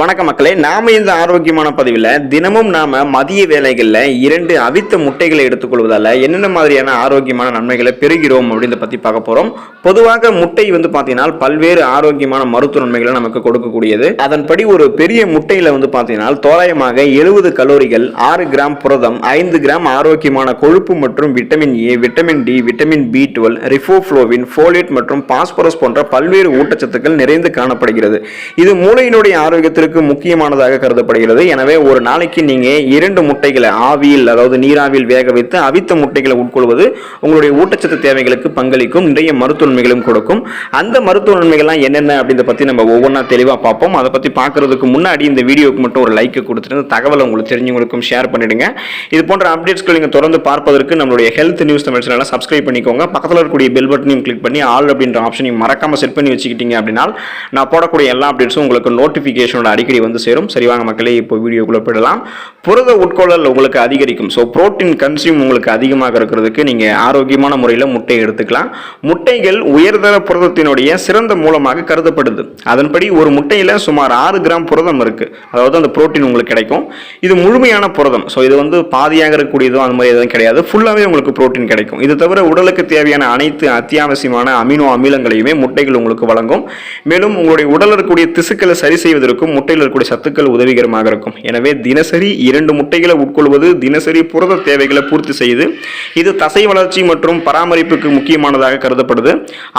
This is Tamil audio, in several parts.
வணக்க மக்களே, நாம இந்த ஆரோக்கியமான பதிவில் தினமும் நாம மதிய வேளைகளில் 2 அவித்த முட்டைகளை எடுத்துக்கொள்வதால என்னென்ன மாதிரியான ஆரோக்கியமான நன்மைகளை பெறுகிறோம் அப்படின்றத பத்தி பார்க்க போறோம். பொதுவாக முட்டை பார்த்தீங்கன்னா பல்வேறு ஆரோக்கியமான மருத்துவ நன்மைகளை நமக்கு கொடுக்கக்கூடியது. அதன்படி ஒரு பெரிய முட்டையில பார்த்தீங்கன்னா தோராயமாக 70 கலோரிகள், 6 கிராம் புரதம், 5 கிராம் ஆரோக்கியமான கொழுப்பு மற்றும் vitamin A, vitamin D, vitamin B12, riboflavin, folate மற்றும் பாஸ்பரஸ் போன்ற பல்வேறு ஊட்டச்சத்துக்கள் நிறைந்து காணப்படுகிறது. இது மூளையினுடைய ஆரோக்கியத்திற்கு முக்கியமானதாக கருதப்படுகிறது. எனவே ஒரு நாளைக்கு நீங்க 2 முட்டைகளை ஆவியில், அதாவது நீராவியில் வேக வைத்து அவித்த முட்டைகளை உட்கொள்வது உங்களுடைய ஊட்டச்சத்து தேவைகளுக்கு பங்களிக்கும், நிறைய மருத்துவ நன்மைகளும் கொடுக்கும். அந்த மருத்துவ நன்மைகள்லாம் என்னென்ன அப்படின்றத பத்தி நம்ம ஒவ்வொன்றா தெளிவா பார்ப்போம். அதை பத்தி பார்க்கறதுக்கு முன்னாடி இந்த வீடியோக்கு மட்டும் ஒரு லைக் கொடுத்துட்டு தகவலை உங்களுக்கு தெரிஞ்சவங்களுக்கும் ஷேர் பண்ணிடுங்க. இது போன்ற அப்டேட்ஸ்கள் நீங்க தொடர்ந்து பார்ப்பதற்கு நம்மளுடைய ஹெல்த் நியூஸ் தமிழ் சேனலை சப்ஸ்கிரைப் பண்ணிக்கோங்க. பக்கத்தில் இருக்கக்கூடிய பெல் பட்டனையும் கிளிக் பண்ணி ஆல் அப்படின்ற ஆப்ஷனையும் மறக்காம செட் பண்ணி வச்சுக்கிட்டீங்க அப்படின்னா நான் போடக்கூடிய எல்லா அப்டேட்ஸும் உங்களுக்கு நோட்டிபிகேஷனோட அடிக்கடி வந்து சேரும். சரிவாங்க மக்களே, இப்போ வீடியோக்குள்ள போயிடலாம். புரத உட்கொள்ளல் உங்களுக்கு அதிகரிக்கும். ஸோ புரோட்டீன் கன்சியூம் உங்களுக்கு அதிகமாக இருக்கிறதுக்கு நீங்க ஆரோக்கியமான முறையில் முட்டை எடுத்துக்கலாம். முட்டைகள் உயர்தர புரதத்தினுடைய சிறந்த மூலமாக கருதப்படுது. அதன்படி ஒரு முட்டையில சுமார் 6 கிராம் புரதம் இருக்கு. அதாவது அந்த புரோட்டீன் உங்களுக்கு கிடைக்கும். இது முழுமையான புரதம். ஸோ இது பாதியாக இருக்கக்கூடியதோ அந்த மாதிரி எதுவும் கிடையாது. ஃபுல்லாவே உங்களுக்கு புரோட்டீன் கிடைக்கும். இது தவிர உடலுக்கு தேவையான அனைத்து அத்தியாவசியமான அமினோ அமிலங்களையுமே முட்டைகள் உங்களுக்கு வழங்கும். மேலும் உங்களுடைய உடல் இருக்கக்கூடிய திசுக்களை சரி செய்வதற்கும் முட்டையில் இருக்கக்கூடிய சத்துக்கள் உதவிகரமாக இருக்கும். எனவே தினசரி 2 முட்டைகளை உட்கொள்வது தினசரி புரத தேவைகளை பூர்த்தி செய்யுது. இது தசை வளர்ச்சி மற்றும் பராமரிப்புக்கு முக்கியமானதாக கருதப்படுது.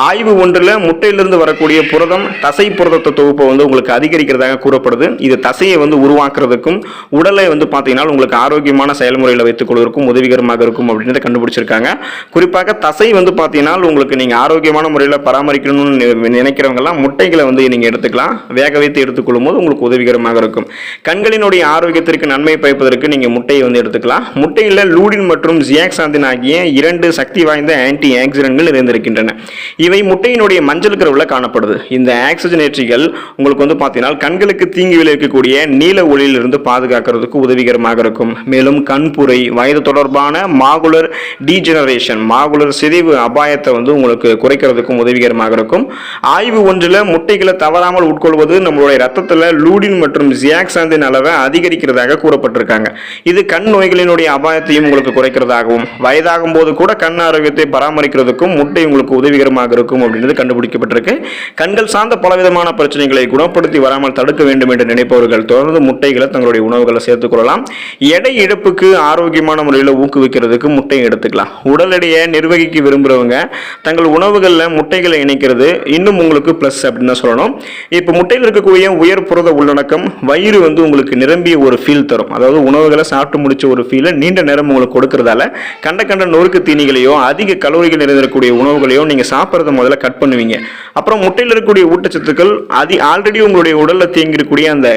ஆய்வு ஒன்றில் முட்டையிலிருந்து வரக்கூடிய புரதம் தசை புரதத்தை தொகுப்பை உங்களுக்கு அதிகரிக்கிறதாக கூறப்படுது. இது தசையை உருவாக்குறதுக்கும் உடலை பார்த்தீங்கன்னா உங்களுக்கு ஆரோக்கியமான செயல்முறையில் வைத்துக் கொள்வதற்கும் உதவிகரமாக இருக்கும் அப்படின்றத கண்டுபிடிச்சிருக்காங்க. குறிப்பாக தசை பார்த்தீங்கன்னா உங்களுக்கு நீங்க ஆரோக்கியமான முறையில் பராமரிக்கணும்னு நினைக்கிறவங்க எல்லாம் முட்டைகளை நீங்க எடுத்துக்கலாம். வேக வைத்து எடுத்துக்கொள்ளும் போது உங்களுக்கு உதவிகரமாக இருக்கும். கண்களினுடைய ஆரோக்கியத்திற்கு நன்மை பயப்பதற்கு நீங்க முட்டையை எடுத்துக்கலாம். முட்டையில் லூடின் மற்றும் ஜியாக்சாந்தின் ஆகிய 2 சக்தி வாய்ந்த ஆன்டி ஆக்சிடென்ட்கள் நிறைந்திருக்கின்றன. இவை முட்டையினுடைய மஞ்சள் கருவில் காணப்படுது. இந்த ஆக்சிஜனேற்றிகள் உங்களுக்கு பார்த்தீங்கன்னா கண்களுக்கு தீங்கு விளைவிக்கக்கூடிய நீல ஒளியிலிருந்து பாதுகாக்கிறதுக்கு உதவிகரமாக இருக்கும். மேலும் கண்புரை, வயது தொடர்பான மாகுலர் டீஜெனரேஷன், மாகுலர் சிதைவு அபாயத்தை உங்களுக்கு குறைக்கிறதுக்கும் உதவிகரமாக இருக்கும். ஆய்வு ஒன்றில் முட்டைகளை தவறாமல் உட்கொள்வது நம்மளுடைய ரத்தத்தில் லூடின் மற்றும் ஜியாக்சாந்தின் அளவை அதிகரிக்கிறதாக கூறப்பட்டிருக்காங்க. இது கண் நோய்களினுடைய அபாயத்தையும் உங்களுக்கு குறைக்கிறதாகவும் வயதாகும் போது கூட கண் ஆரோக்கியத்தை பராமரிக்கிறதுக்கும் முட்டை உங்களுக்கு உதவிகரமாக இருக்கும் அப்படின்றது கண்டுபிடிக்கப்பட்டிருக்கு. கண்கள் சார்ந்த பலவிதமான பிரச்சனைகளை குணப்படுத்தி வராமல் தடுக்க வேண்டும் என்று நினைப்பவர்கள் தொடர்ந்து முட்டைகளை தங்களுடைய உணவுகளை சேர்த்துக் கொள்ளலாம். எடை இழப்புக்கு ஆரோக்கியமான முறையில் ஊக்குவிக்கிறதுக்கு முட்டையை எடுத்துக்கலாம். உடல் எடையை நிர்வகிக்க விரும்புறவங்க தங்கள் உணவுகளில் முட்டைகளை இணைக்கிறது இன்னும் உங்களுக்கு பிளஸ் அப்படின்னு சொல்லணும். இப்போ முட்டையில் இருக்கக்கூடிய உயர் புரத உள்ளடக்கம் வயிறு உங்களுக்கு நிரம்பிய ஒரு ஃபீல் தரும். அதாவது உணவுகளை சாப்பிட்டு முடிச்ச ஒரு ஃபீலை நீண்ட நேரம் உங்களுக்கு கொடுக்கறதால கண்ட நொறுக்கு தீனிகளையோ அதிக கலோரிகள் நிறைந்திருக்கக்கூடிய உணவுகளையோ நீங்க சாப்பிட்றத முதல்ல கட் பண்ணுவீங்க. அப்புறம் முட்டையில் இருக்கக்கூடிய ஊட்டச்சத்துக்கள் ஆல்ரெடி உங்களுடைய உடல்ல தேங்கிருக்கூடிய அந்த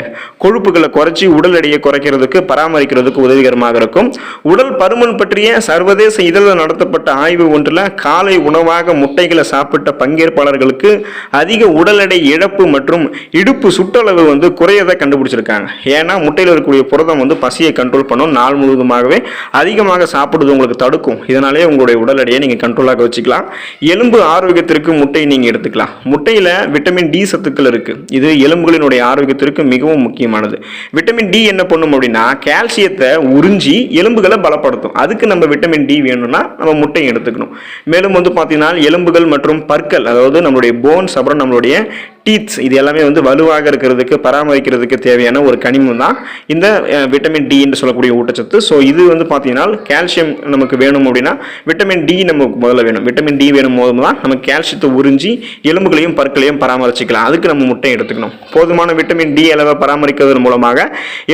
கொழுப்புகளை குறைச்சி உடல் எடையை குறைக்கிறதுக்கு பராமரிக்கிறதுக்கு உதவிகரமாக இருக்கும். உடல் பருமன் பற்றிய சர்வதேச இதழில் நடத்தப்பட்ட ஆய்வு ஒன்றில் காலை உணவாக முட்டைகளை சாப்பிட்ட பங்கேற்பாளர்களுக்கு அதிக உடல் எடை இழப்பு மற்றும் இடுப்பு சுற்றளவு குறையதை கண்டுபிடிச்சிருக்காங்க. ஏன்னா முட்டையில் இருக்கக்கூடிய புரதம் பசியை கண்ட்ரோல் பண்ணும். நாள் முழுவதுமாகவே அதிகமாக சாப்பிடுறது உங்களுக்கு தடுக்கும். இதனாலே உங்களுடைய உடல் எடையை நீங்க கண்ட்ரோலாக வச்சுக்கலாம். எலும்பு ஆரோக்கியத்திற்கு முட்டை நீங்க எடுத்துக்கலாம். முட்டையில விட்டமின் டி சத்துக்கள் இருக்கு. இது எலும்புகளினுடைய ஆரோக்கியத்திற்கு மிகவும் முக்கியமானது. விட்டமின் டி என்ன பண்ணும் அப்படின்னா கால்சியத்தை உறிஞ்சி எலும்புகளை பலப்படுத்தும். அதுக்கு நம்ம விட்டமின் டி வேணும்னா நம்ம முட்டையை எடுத்துக்கணும். மேலும் பார்த்தீங்கன்னா எலும்புகள் மற்றும் பற்கள், அதாவது நம்மளுடைய போன்ஸ், அப்புறம் நம்மளுடைய டீத்ஸ், இது எல்லாமே வலுவாக இருக்கிறதுக்கு பராமரிக்கிறதுக்கு தேவையான ஒரு கனிமம் தான் இந்த விட்டமின் டி என்று சொல்லக்கூடிய ஊட்டச்சத்து. ஸோ இது பார்த்தீங்கன்னா கால்சியம் நமக்கு வேணும் அப்படின்னா விட்டமின் டி நமக்கு முதல்ல வேணும். விட்டமின் டி வேணும் போது தான் நம்ம கால்சியத்தை உறிஞ்சி எலும்புகளையும் பற்களையும் பராமரிச்சுக்கலாம். அதுக்கு நம்ம முட்டை எடுத்துக்கணும். போதுமான விட்டமின் டி அளவை பராமரிக்கிறதன் மூலமாக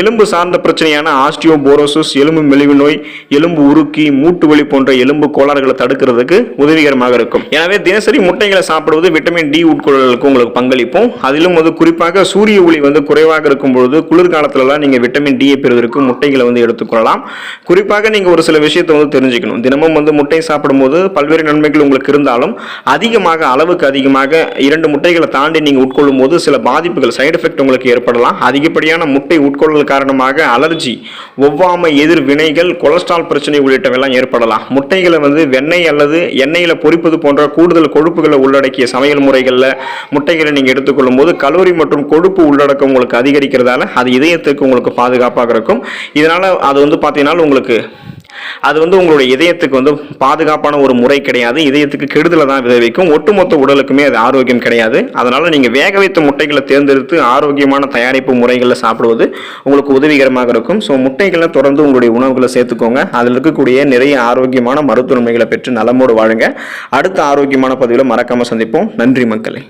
எலும்பு சார்ந்த பிரச்சனையான ஆஸ்டியோபோரோசிஸ், எலும்பு மெலிவு நோய், எலும்பு உருக்கி, மூட்டு வலி போன்ற எலும்பு கோளாறுகளை தடுக்கிறதுக்கு உதவிகரமாக இருக்கும். எனவே தினசரி முட்டைகளை சாப்பிடுவது விட்டமின் டி உட்கொள்ளலுக்கு உங்களுக்கு பங்களிப்போம். அதிலும் குறிப்பாக சூரிய ஒளி குறைவாக இருக்கும் பொழுது குளிர்காலத்துல நீங்க விட்டமின் டி பெறுவதற்கு முட்டைகளை எடுத்துக்கொள்ளலாம். குறிப்பாக நீங்க ஒரு சில விஷயத்தை தெரிஞ்சுக்கணும். தினமும் முட்டை சாப்பிடும் போது பல்வேறு நன்மைகள் உங்களுக்கு இருந்தாலும் அதிகமாக, அளவுக்கு அதிகமாக 2 முட்டைகளை தாண்டி நீங்க உட்கொள்ளும் போது சில பாதிப்புகள், சைடு எஃபெக்ட் உங்களுக்கு ஏற்படலாம். அதிகப்படியான முட்டை உட்கொள்ளல் காரணமாக அலர்ஜி, ஒவ்வாமை எதிர் வினைகள், கொலஸ்ட்ரால் பிரச்சனை உள்ளிட்டவெல்லாம் ஏற்படலாம். முட்டைகளை வெண்ணெய் அல்லது எண்ணெயில பொரிப்பது போன்ற கூடுதல் கொழுப்புகளை உள்ளடக்கிய சமையல் முறைகளில் முட்டைகளை நீங்க நீங்கள் எடுத்துக்கொள்ளும் போது கலோரி மற்றும் கொழுப்பு உள்ளடக்கம் உங்களுக்கு அதிகரிக்கிறதால அது இதயத்துக்கு உங்களுக்கு பாதுகாப்பாக இருக்கும். இதனால் அது வந்து பார்த்தீங்கன்னா உங்களுக்கு அது வந்து உங்களுடைய இதயத்துக்கு வந்து பாதுகாப்பான ஒரு முறை கிடையாது. இதயத்துக்கு கெடுதலை தான் விளைவிக்கும். ஒட்டுமொத்த உடலுக்குமே அது ஆரோக்கியம் கிடையாது. அதனால நீங்க வேக வைத்த முட்டைகளை தேர்ந்தெடுத்து ஆரோக்கியமான தயாரிப்பு முறைகளில் சாப்பிடுவது உங்களுக்கு உதவிகரமாக இருக்கும். ஸோ முட்டைகளை தொடர்ந்து உங்களுடைய உணவுகளை சேர்த்துக்கோங்க. அதில் இருக்கக்கூடிய நிறைய ஆரோக்கியமான மருத்துவ நன்மைகளை பெற்று நலமோடு வாழுங்க. அடுத்த ஆரோக்கியமான பதிவில் மறக்காம சந்திப்போம். நன்றி மக்களே.